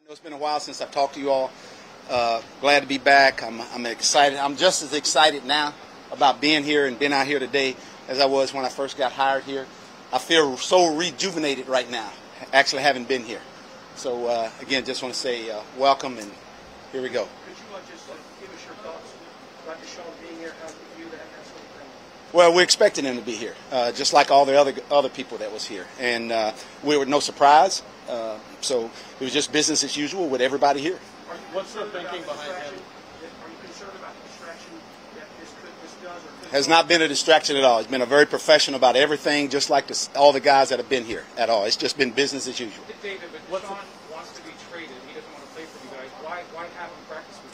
know it's been a while since I've talked to you all. Glad to be back. I'm excited. I'm just as excited now about being here and being out here today as I was when I first got hired here. I feel so rejuvenated right now, actually having been here. So again, just want to say welcome, and here we go. Could you just give us your thoughts about Deshaun being here, how you view that sort of thing? Well, we're expecting him to be here, just like all the other people that was here, and we were no surprise. So it was just business as usual with everybody here. What's the thinking behind him? Are you concerned about the distraction that this does or could? Has not been a distraction at all. He's been a very professional about everything, just like all the guys that have been here at all. It's just been business as usual. David, but Deshaun wants to be traded. He doesn't want to play for you guys. Why have him practice with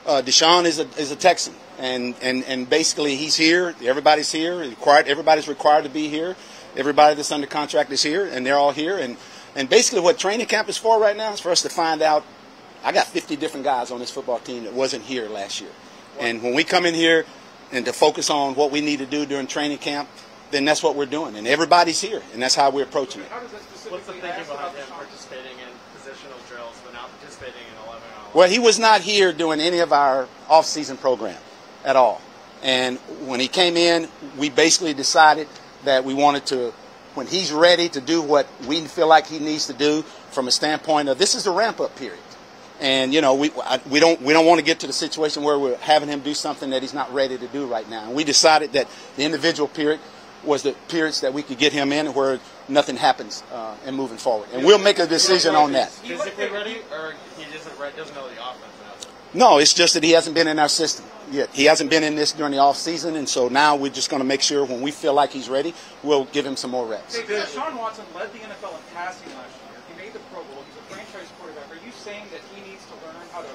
you? Deshaun is a Texan, and basically he's here. Everybody's here. Everybody's required to be here. Everybody that's under contract is here, and they're all here. And basically what training camp is for right now is for us to find out. I got 50 different guys on this football team that wasn't here last year. And when we come in here and to focus on what we need to do during training camp, then that's what we're doing. And everybody's here, and that's how we're approaching it. What's the thinking behind him participating in positional drills but not participating in 11 hours? Well, he was not here doing any of our off-season program at all. And when he came in, we basically decided that we wanted to, when he's ready to do what we feel like he needs to do from a standpoint of this is the ramp-up period. And, you know, we don't want to get to the situation where we're having him do something that he's not ready to do right now. And we decided that the individual period was the periods that we could get him in where nothing happens and moving forward. And we'll make a decision on that. Physically ready, or he doesn't know the offense? No, it's just that he hasn't been in our system yet. He hasn't been in this during the off season, and so now we're just going to make sure when we feel like he's ready, we'll give him some more reps. Hey, Deshaun Watson led the NFL in passing last year. He made the Pro Bowl. He's a franchise quarterback. Are you saying that he needs to learn how to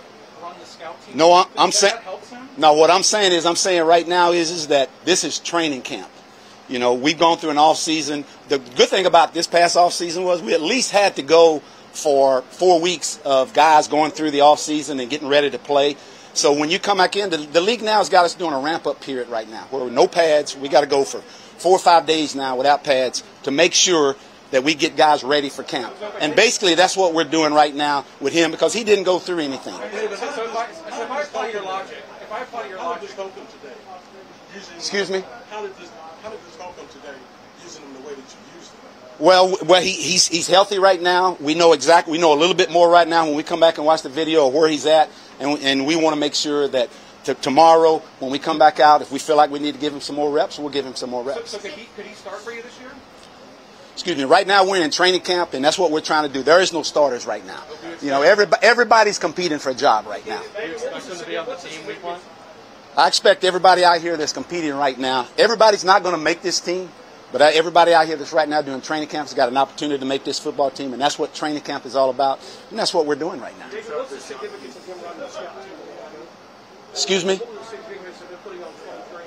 run the scout team? No, I'm saying. That helps him? No, what I'm saying right now is that this is training camp. You know, we've gone through an off season. The good thing about this past off season was we at least had to go for 4 weeks of guys going through the off season and getting ready to play. So when you come back in, the league now has got us doing a ramp-up period right now where no pads. We got to go for 4 or 5 days now without pads to make sure that we get guys ready for camp. And basically that's what we're doing right now with him because he didn't go through anything. So if I apply your logic, today? Excuse me? How did this help him today, using him the way that you used him? Well, he's healthy right now. We know a little bit more right now when we come back and watch the video of where he's at, and we want to make sure that tomorrow when we come back out, if we feel like we need to give him some more reps, we'll give him some more reps. So could he start for you this year? Excuse me. Right now we're in training camp, and that's what we're trying to do. There is no starters right now. You know, everybody's competing for a job right now. Do you expect him to be on the team week 1? I expect everybody out here that's competing right now. Everybody's not going to make this team. But everybody out here that's right now doing training camps has got an opportunity to make this football team, and that's what training camp is all about, and that's what we're doing right now. David, what's the significance of him running the scout team? Excuse me? What's the significance of him putting on 23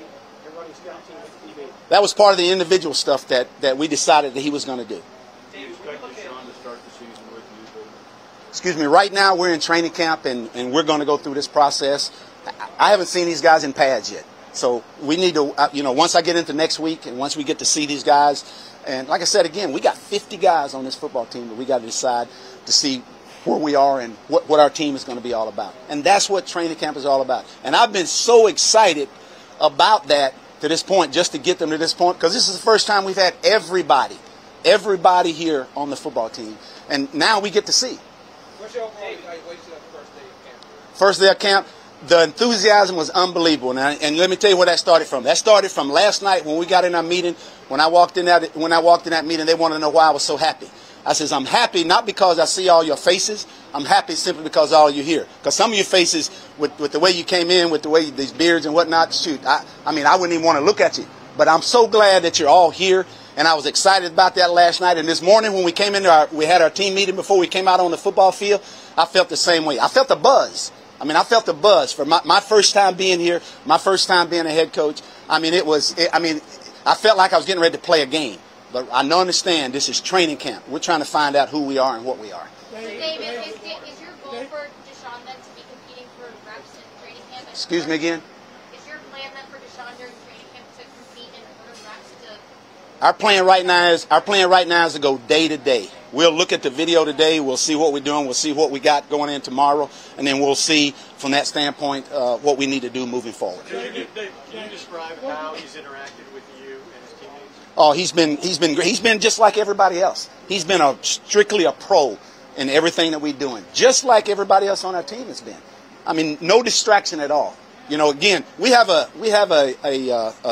and running scout team with TV? That was part of the individual stuff that we decided that he was going to do. Do you expect Deshaun to start the season with you? Excuse me. Right now we're in training camp, and we're going to go through this process. I haven't seen these guys in pads yet. So we need to, once I get into next week and once we get to see these guys, and like I said, again, we got 50 guys on this football team that we got to decide to see where we are and what our team is going to be all about. And that's what training camp is all about. And I've been so excited about that to this point, just to get them to this point, because this is the first time we've had everybody here on the football team. And now we get to see. What's your overall evaluation of the first day of camp? First day of camp. The enthusiasm was unbelievable, and let me tell you where that started from. That started from last night when we got in our meeting. When I walked in that meeting, they wanted to know why I was so happy. I says, I'm happy not because I see all your faces. I'm happy simply because all you here. Because some of your faces, with the way you came in, with the way these beards and whatnot, shoot, I wouldn't even want to look at you. But I'm so glad that you're all here, and I was excited about that last night. And this morning when we came in, we had our team meeting before we came out on the football field. I felt the same way. I felt the buzz. I felt the buzz for my first time being here, my first time being a head coach. I felt like I was getting ready to play a game. But I understand this is training camp. We're trying to find out who we are and what we are. David, is your goal for Deshaun then to be competing for reps in training camp? Excuse me again? Is your plan then for Deshaun during training camp to compete and earn reps? Our plan right now is to go day to day. we'll look at the video today. We'll see what we're doing. We'll see what we got going in tomorrow, and then we'll see from that standpoint what we need to do moving forward. Can you describe how he's interacted with you and his teammates? Oh, he's been just like everybody else. He's been strictly a pro in everything that we're doing, just like everybody else on our team has been. I mean, no distraction at all. You know, again, we have a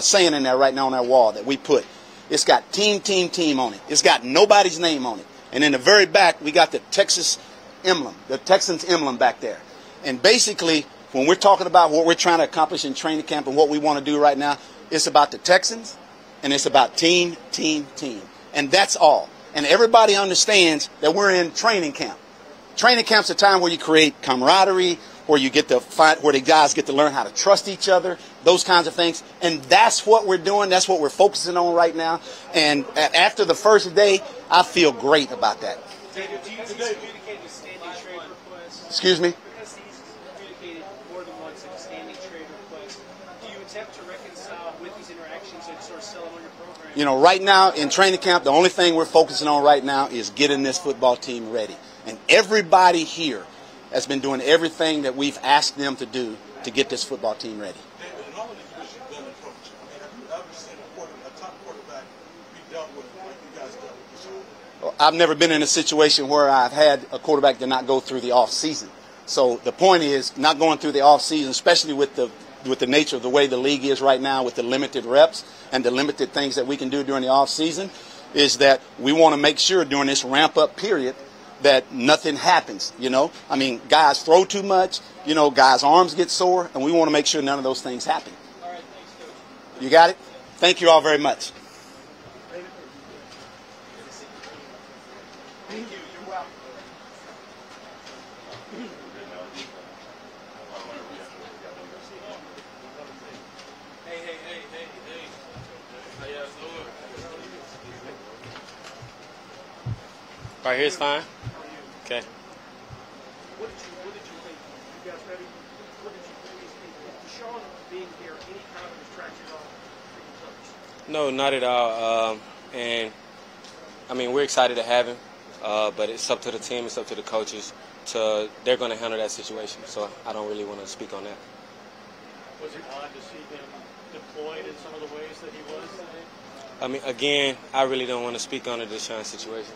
saying in there right now on our wall that we put. It's got team on it. It's got nobody's name on it. And in the very back, we got the Texas emblem, the Texans emblem back there. And basically, when we're talking about what we're trying to accomplish in training camp and what we want to do right now, it's about the Texans, and it's about team. And that's all. And everybody understands that we're in training camp. Training camp's a time where you create camaraderie, where you get to find, where the guys get to learn how to trust each other, those kinds of things. And that's what we're doing. That's what we're focusing on right now. And after the first day, I feel great about that. David, do you communicate a standing trade request? Excuse me? Because he's communicated more than once a standing trade request, do you attempt to reconcile with these interactions and sort of sell them on your program? You know, right now in training camp, the only thing we're focusing on right now is getting this football team ready. And everybody here has been doing everything that we've asked them to do to get this football team ready. David, in all of these years you've been a coach, have you ever seen a top quarterback be dealt with like you guys dealt with Deshaun? I've never been in a situation where I've had a quarterback did not go through the off season. So the point is not going through the off season, especially with the nature of the way the league is right now, with the limited reps and the limited things that we can do during the off season, is that we want to make sure during this ramp up period that nothing happens, you know. I mean, guys throw too much, you know, guys' arms get sore, and we want to make sure none of those things happen. All right, thanks, Coach. You got it? Thank you all very much. Thank you. You're welcome. Hey. How y'all doing? Right here's fine. Okay. What did you think? You guys ready? What did you think? Is Deshaun being here any kind of distraction at all for you coach? No, not at all. And I mean, we're excited to have him, but it's up to the team, it's up to the coaches. They're going to handle that situation. So I don't really want to speak on that. Was it odd to see him deployed in some of the ways that he was today? I mean, again, I really don't want to speak on the Deshaun situation.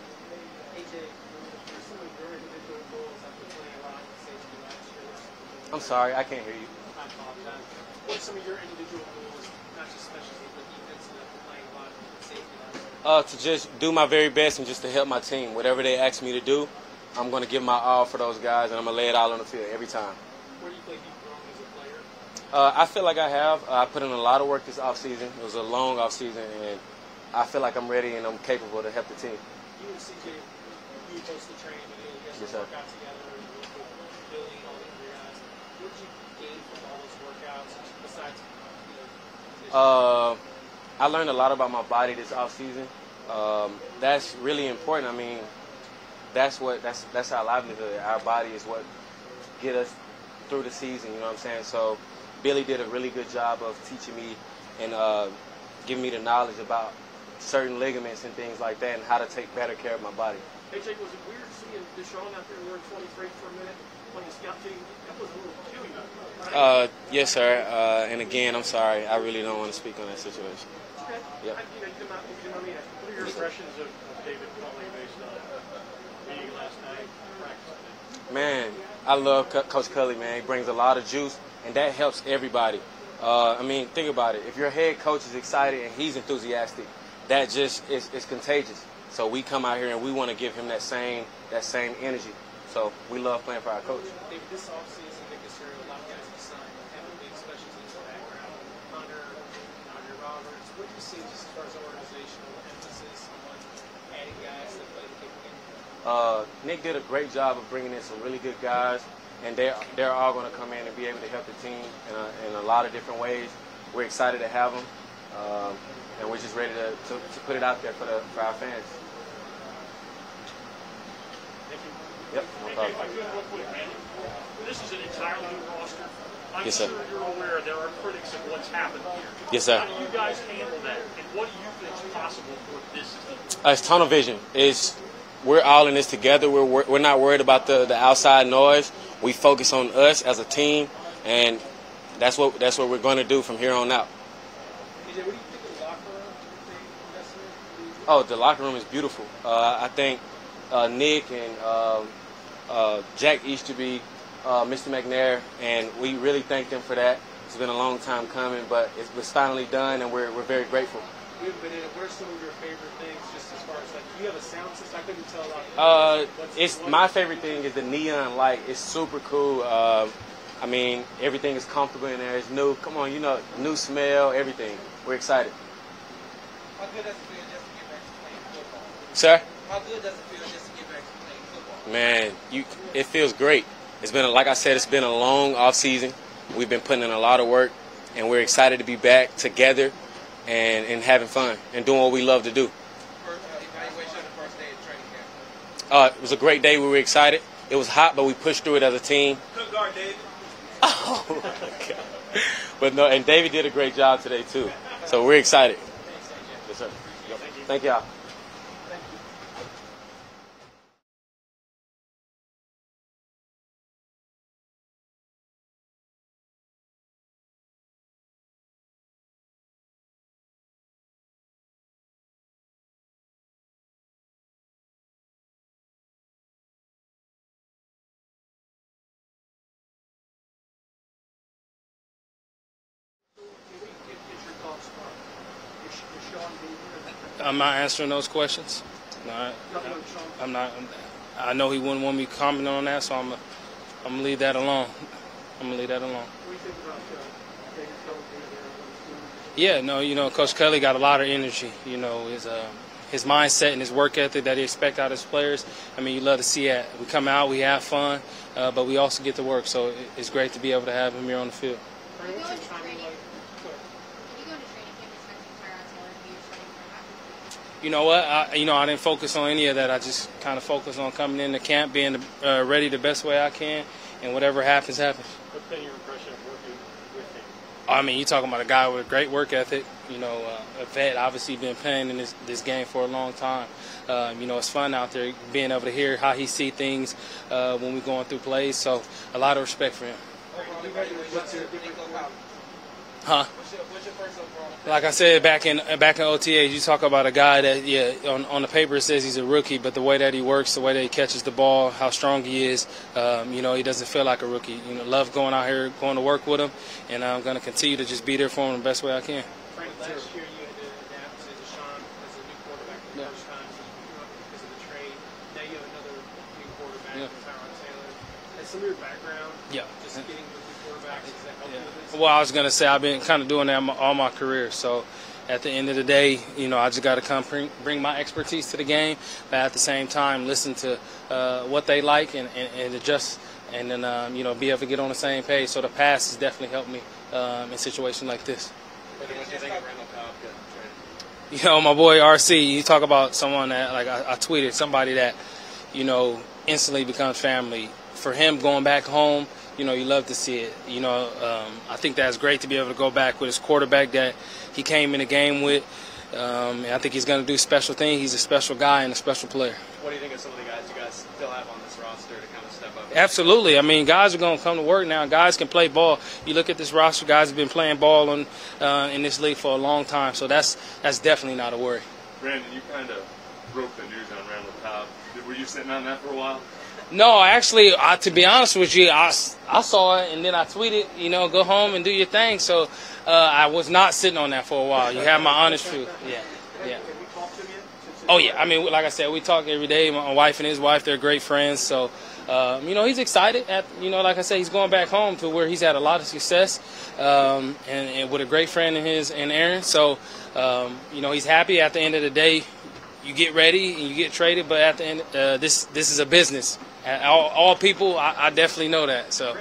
I'm sorry, I can't hear you. I apologize. What are some of your individual goals, not just special teams, but defensive, playing a lot of safety lines? To just do my very best and just to help my team. Whatever they ask me to do, I'm going to give my all for those guys, and I'm going to lay it all on the field every time. Where do you think you've grown as a player? I feel like I have. I put in a lot of work this offseason. It was a long offseason, and I feel like I'm ready and I'm capable to help the team. You and CJ, you host the training today. You guys Yes, sir. work out together, with Billy and all the other guys. What did you gain from all those workouts besides, position? I learned a lot about my body this offseason. That's really important. I mean, that's our livelihood. Our body is what get us through the season. You know what I'm saying? So Billy did a really good job of teaching me and giving me the knowledge about certain ligaments and things like that, and how to take better care of my body. Hey, Jake, was it weird seeing Deshaun out there wearing 23 for a minute playing the scout team? That was a little peculiar. Yes, sir. And again, I'm sorry. I really don't want to speak on that situation. Okay. Yep. You did not mean it. What are your impressions of David Culley based on meeting last night, practice today? Man, I love Coach Culley, man. He brings a lot of juice, and that helps everybody. I mean, think about it. If your head coach is excited and he's enthusiastic, that just is contagious. So we come out here and we want to give him that same energy. So we love playing for our coach. David, this offseason, I think this year, a lot of guys have signed, have a big special teams background. Hunter, Andre Roberts. What do you see just as far as organizational emphasis on adding guys that play the kick game? Nick did a great job of bringing in some really good guys, and they're all going to come in and be able to help the team in a lot of different ways. We're excited to have them, and we're just ready to put it out there for our fans. Thank you. Yep, no Hey, problem. Dave, I do have one quick, man. This is an entirely new roster. I'm Yes, sir. sure you're aware there are critics of what's happened here. Yes, sir. How do you guys handle that, and what do you think is possible for this team? It's tunnel vision. we're all in this together. We're not worried about the outside noise. We focus on us as a team, and that's what we're going to do from here on out. AJ, what do you think of the locker room? Oh, the locker room is beautiful. I think Nick and Jack Easterby, Mr. McNair, and we really thank them for that. It's been a long time coming, but it was finally done, and we're very grateful. You haven't been in it. What are some of your favorite things, just as far as, like, do you have a sound system? I couldn't tell a lot. My favorite thing is the neon light. It's super cool. I mean, everything is comfortable in there. It's new. Come on, new smell, everything. We're excited. How good does it feel just to get back to playing football? Sir? How good does it feel just to get back to playing football? Man, it feels great. It's been, like I said, it's been a long off season. We've been putting in a lot of work, and we're excited to be back together and having fun and doing what we love to do. First evaluation of the first day of training camp. It was a great day. We were excited. It was hot, but we pushed through it as a team. Good guard, David. Oh, my God. But no, and David did a great job today, too. So we're excited. Yes, sir. Thank y'all. I'm not answering those questions. No, I'm not. I know he wouldn't want me commenting on that, so I'm gonna leave that alone. I'm gonna leave that alone. What do you think about David Culley being there? Yeah, no, Coach Culley got a lot of energy. His mindset and his work ethic that he expects out of his players. I mean, you love to see that. We come out, we have fun, but we also get to work. So it's great to be able to have him here on the field. Can you go into training camp expecting Tyrod Taylor to be your starting quarterback? You know what? I didn't focus on any of that. I just kind of focused on coming into camp, being ready the best way I can, and whatever happens, happens. What's been your impression of working with him? I mean, you're talking about a guy with a great work ethic, a vet, obviously been playing in this game for a long time. It's fun out there being able to hear how he see things when we're going through plays, so a lot of respect for him. Huh? What's your first overall? Like I said, back in OTAs, you talk about a guy that, on the paper it says he's a rookie, but the way that he works, the way that he catches the ball, how strong he is, he doesn't feel like a rookie. Love going out here, going to work with him, and I'm going to continue to just be there for him the best way I can. Frank, last year you had to adapt to Deshaun as a new quarterback for the first time because of the trade. Now you have another new quarterback, Tyrod Taylor. Has some of your background, just getting with new quarterbacks, does that help you with this? Well, I was going to say I've been kind of doing that all my career. So at the end of the day, I just got to come bring my expertise to the game, but at the same time listen to what they like and adjust, and then be able to get on the same page. So the past has definitely helped me in situations like this. My boy RC, you talk about someone that, like I tweeted, somebody that, instantly becomes family. For him going back home, you love to see it. I think that's great to be able to go back with his quarterback that he came in the game with. And I think he's going to do special things. He's a special guy and a special player. What do you think of some of the guys you guys still have on this roster to kind of step up? Absolutely. I mean, guys are going to come to work now. Guys can play ball. You look at this roster, guys have been playing ball in this league for a long time. So that's definitely not a worry. Brandon, you kind of broke the news on Randall Cobb. Were you sitting on that for a while? No, actually, to be honest with you, I saw it and then I tweeted, go home and do your thing. So I was not sitting on that for a while. You have my honest truth. Yeah. Have we talked to him yet? Oh, yeah. I mean, like I said, we talk every day. My wife and his wife, they're great friends. So, he's excited. Like I said, he's going back home to where he's had a lot of success and with a great friend in Aaron. So, he's happy. At the end of the day, you get ready and you get traded. But at the end, this is a business. All people, I definitely know that. So,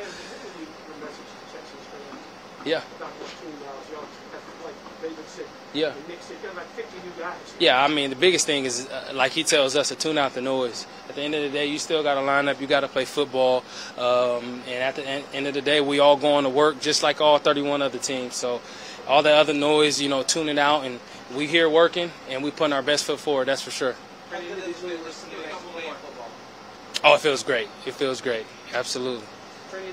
yeah. Yeah. Yeah, I mean, the biggest thing is, like he tells us, to tune out the noise. At the end of the day, you still got to line up. You got to play football. And at the end of the day, we all going to work just like all 31 other teams. So all the other noise, tune it out. And we here working, and we putting our best foot forward, that's for sure. individually or somebody else more? Oh, it feels great. It feels great. Absolutely. Training,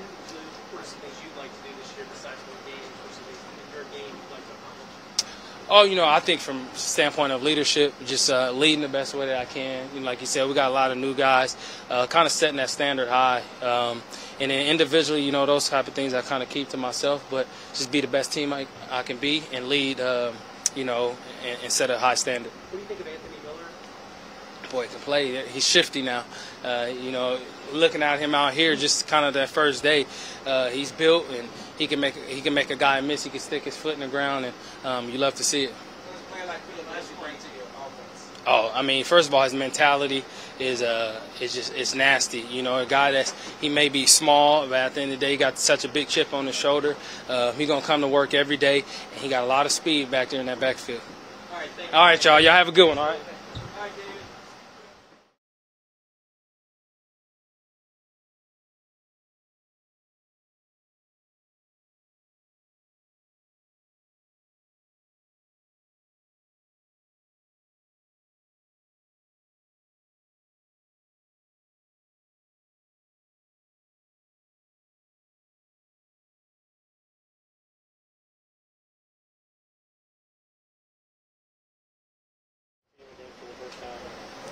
what are some things you'd like to do this year besides win games? Or some things in your game you'd like to accomplish? Oh, I think from standpoint of leadership, just leading the best way that I can. Like you said, we got a lot of new guys, kind of setting that standard high. And then individually, those type of things I kind of keep to myself, but just be the best team I can be and lead, and set a high standard. What do you think of Anthony Miller? Boy, he can play. He's shifty now. Looking at him out here, just kind of that first day, he's built and he can make a guy miss. He can stick his foot in the ground, and you love to see it. Oh, I mean, first of all, his mentality is it's nasty. A guy he may be small, but at the end of the day, he got such a big chip on his shoulder. He's gonna come to work every day, and he got a lot of speed back there in that backfield. All right, y'all. Y'all have a good one. All right.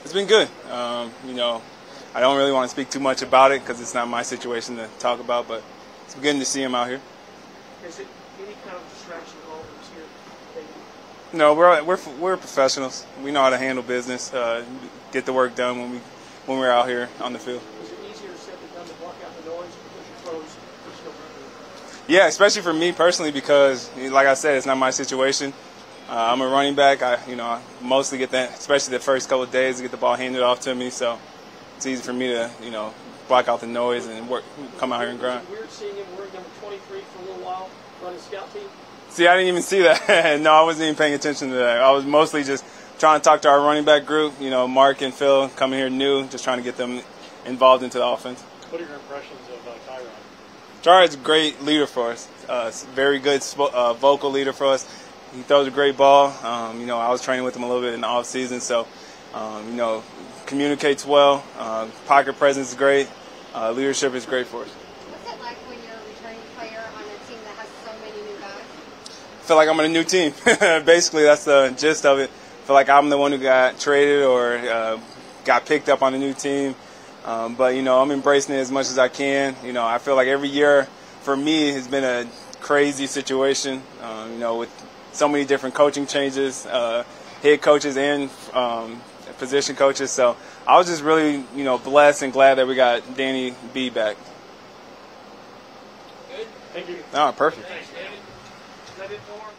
It's been good. I don't really want to speak too much about it because it's not my situation to talk about, but it's good to see him out here. Is it any kind of distraction at all here? No, we're professionals. We know how to handle business, get the work done when we're out here on the field. Is it easier said than done to block out the noise because your pros are still running? Yeah, especially for me personally because, like I said, it's not my situation. I'm a running back. I mostly get that, especially the first couple of days, to get the ball handed off to me. So it's easy for me to, block out the noise and come out here and grind. Was it weird seeing him wearing number 23 for a little while, running scout team? See, I didn't even see that. No, I wasn't even paying attention to that. I was mostly just trying to talk to our running back group. Mark and Phil coming here new, just trying to get them involved into the offense. What are your impressions of Tyrod? Tyrod's a great leader for us. Very good vocal leader for us. He throws a great ball. I was training with him a little bit in the off season, so communicates well. Pocket presence is great. Leadership is great for us. What's it like when you're a returning player on a team that has so many new guys? I feel like I'm on a new team. Basically, that's the gist of it. I feel like I'm the one who got traded or got picked up on a new team. But I'm embracing it as much as I can. I feel like every year for me has been a crazy situation. With so many different coaching changes, head coaches and position coaches. So I was just really, blessed and glad that we got Danny B back. Good. Thank you. Oh, perfect. Thanks, David. Is that it for him?